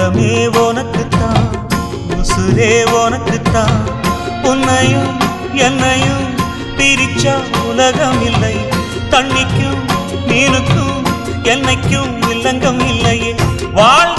உலகமே உனக்குத்தான், உசுரே உனக்குத்தான். உன்னையும் என்னையும் பிரிச்சா உலகம் இல்லை. தண்ணிக்கும் மீனுக்கும் என்னைக்கும் வில்லங்கம் இல்லையே. வாழ்